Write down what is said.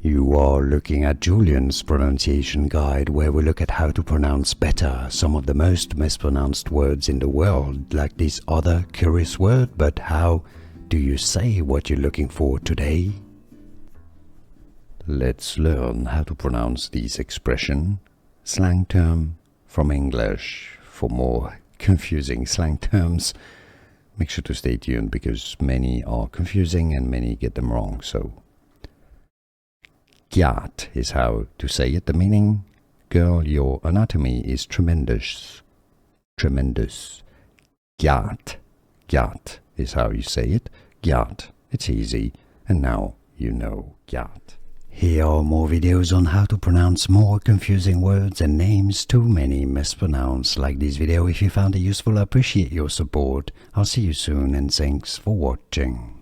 You are looking at Julian's pronunciation guide, where we look at how to pronounce better some of the most mispronounced words in the world, like this other curious word. But how do you say what you're looking for today? Let's learn how to pronounce this expression, slang term from English. For more confusing slang terms, make sure to stay tuned because many are confusing and many get them wrong. So, GYAT is how to say it. The meaning: girl, your anatomy is tremendous. Tremendous. GYAT. GYAT is how you say it. GYAT. It's easy. And now you know GYAT. Here are more videos on how to pronounce more confusing words and names too many mispronounced. Like this video if you found it useful. I appreciate your support. I'll see you soon and thanks for watching.